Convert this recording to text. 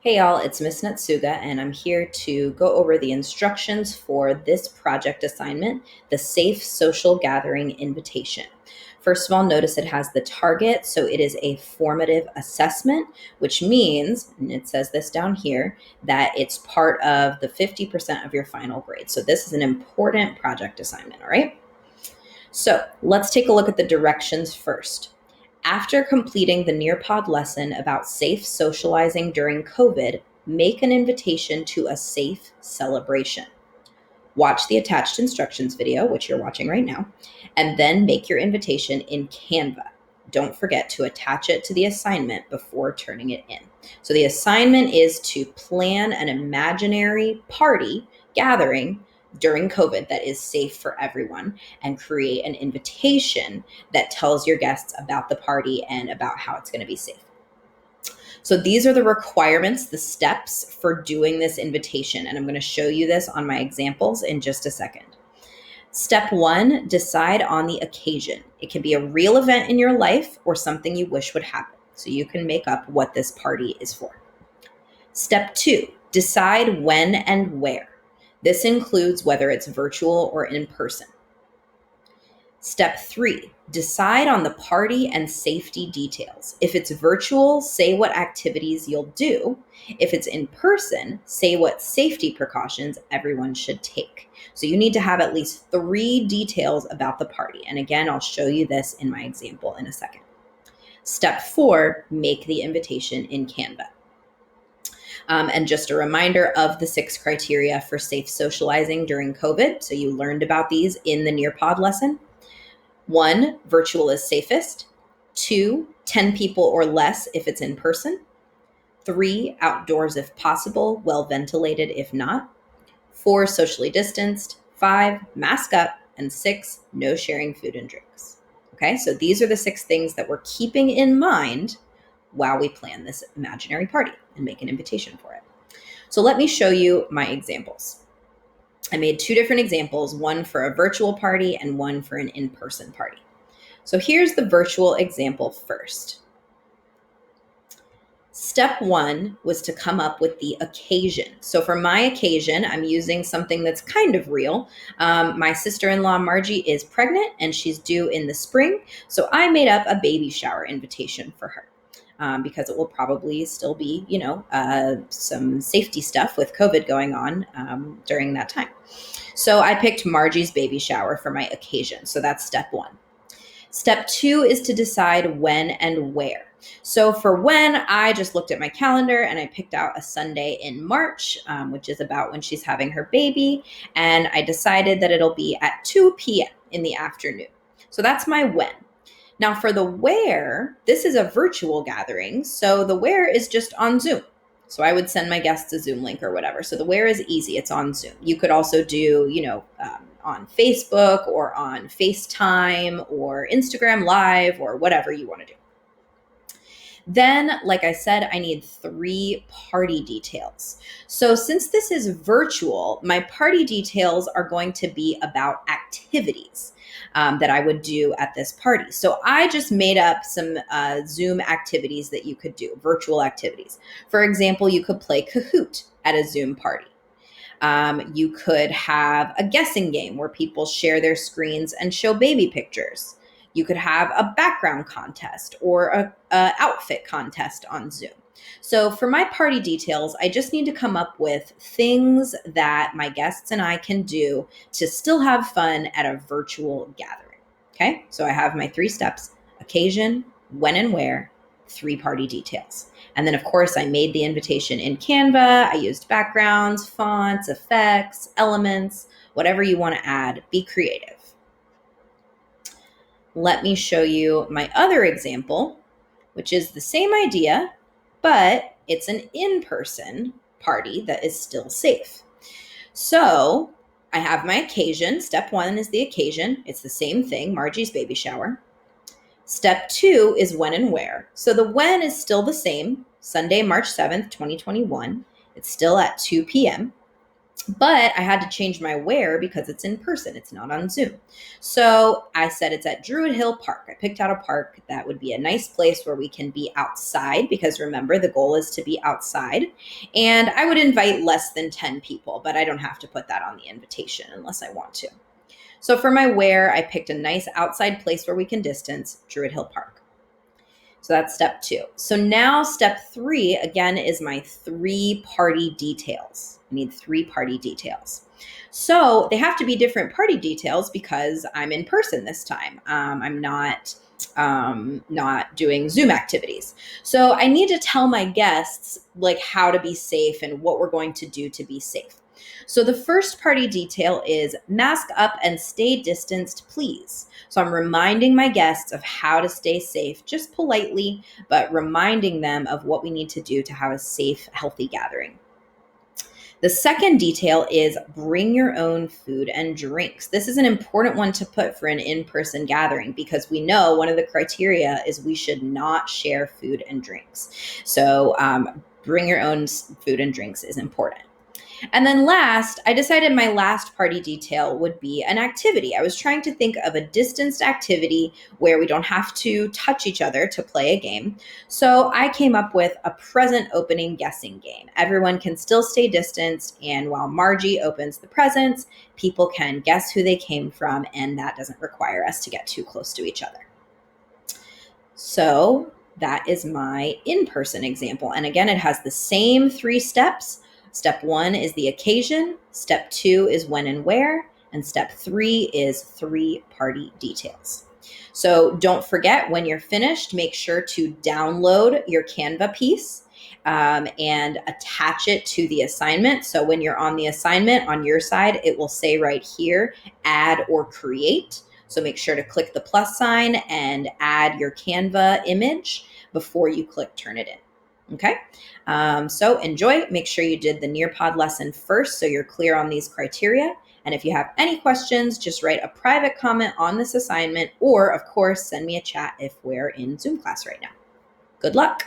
Hey y'all, it's Miss Natsuga, and I'm here to go over the instructions for this project assignment, the Safe Social Gathering Invitation. First of all, notice it has the target, so it is a formative assessment, which means, and it says this down here, that it's part of the 50% of your final grade. So this is an important project assignment, all right? So let's take a look at the directions first. After completing the Nearpod lesson about safe socializing during COVID, make an invitation to a safe celebration. Watch the attached instructions video, which you're watching right now, and then make your invitation in Canva. Don't forget to attach it to the assignment before turning it in. So the assignment is to plan an imaginary party gathering during COVID that is safe for everyone and create an invitation that tells your guests about the party and about how it's going to be safe. So these are the requirements, the steps for doing this invitation. And I'm going to show you this on my examples in just a second. Step 1, decide on the occasion. It can be a real event in your life or something you wish would happen. So you can make up what this party is for. Step 2, decide when and where. This includes whether it's virtual or in person. Step 3, decide on the party and safety details. If it's virtual, say what activities you'll do. If it's in person, say what safety precautions everyone should take. So you need to have at least 3 details about the party. And again, I'll show you this in my example in a second. Step 4, make the invitation in Canva. And just a reminder of the 6 criteria for safe socializing during COVID. So you learned about these in the Nearpod lesson. 1, virtual is safest. 2, 10 people or less if it's in person. 3, outdoors if possible, well ventilated if not. 4, socially distanced. 5, mask up. And 6, no sharing food and drinks. Okay, so these are the 6 things that we're keeping in mind while we plan this imaginary party and make an invitation for it. So let me show you my examples. I made 2 different examples, one for a virtual party and one for an in-person party. So here's the virtual example first. Step 1 was to come up with the occasion. So for my occasion, I'm using something that's kind of real. My sister-in-law, Margie, is pregnant and she's due in the spring. So I made up a baby shower invitation for her. Because it will probably still be, some safety stuff with COVID going on during that time. So I picked Margie's baby shower for my occasion. So that's step 1. Step 2 is to decide when and where. So for when, I just looked at my calendar and I picked out a Sunday in March, which is about when she's having her baby. And I decided that it'll be at 2 p.m. in the afternoon. So that's my when. Now for the where, this is a virtual gathering, so the where is just on Zoom. So I would send my guests a Zoom link or whatever. So the where is easy, it's on Zoom. You could also do, on Facebook or on FaceTime or Instagram Live or whatever you want to do. Then, like I said, I need 3 party details. So since this is virtual, my party details are going to be about activities that I would do at this party. So I just made up some Zoom activities that you could do, virtual activities. For example, you could play Kahoot at a Zoom party. You could have a guessing game where people share their screens and show baby pictures. You could have a background contest or a outfit contest on Zoom. So for my party details, I just need to come up with things that my guests and I can do to still have fun at a virtual gathering. Okay, so I have my 3 steps: occasion, when and where, 3 party details. And then of course I made the invitation in Canva. I used backgrounds, fonts, effects, elements, whatever you want to add, be creative. Let me show you my other example, which is the same idea, but it's an in-person party that is still safe. So I have my occasion. Step 1 is the occasion. It's the same thing, Margie's baby shower. Step 2 is when and where. So the when is still the same, Sunday, March 7th, 2021. It's still at 2 p.m. But I had to change my where because it's in person, it's not on Zoom. So I said it's at Druid Hill Park. I picked out a park that would be a nice place where we can be outside, because remember, the goal is to be outside. And I would invite less than 10 people, but I don't have to put that on the invitation unless I want to. So for my where, I picked a nice outside place where we can distance, Druid Hill Park. So that's step 2. So now step 3, again, is my 3 party details. I need 3 party details. So they have to be different party details because I'm in person this time. I'm not doing Zoom activities. So I need to tell my guests like how to be safe and what we're going to do to be safe. So the first party detail is mask up and stay distanced, please. So I'm reminding my guests of how to stay safe, just politely, but reminding them of what we need to do to have a safe, healthy gathering. The second detail is bring your own food and drinks. This is an important one to put for an in-person gathering because we know one of the criteria is we should not share food and drinks. So bring your own food and drinks is important. And then last, I decided my last party detail would be an activity. I was trying to think of a distanced activity where we don't have to touch each other to play a game. So I came up with a present opening guessing game. Everyone can still stay distanced, and while Margie opens the presents, people can guess who they came from, and that doesn't require us to get too close to each other. So that is my in-person example. And again, it has the same 3 steps. Step 1 is the occasion. Step 2 is when and where. And step 3 is 3 party details. So don't forget, when you're finished, make sure to download your Canva piece and attach it to the assignment. So when you're on the assignment on your side, it will say right here, add or create. So make sure to click the plus sign and add your Canva image before you click turn it in. Okay, so enjoy. Make sure you did the Nearpod lesson first so you're clear on these criteria. And if you have any questions, just write a private comment on this assignment, or of course, send me a chat if we're in Zoom class right now. Good luck.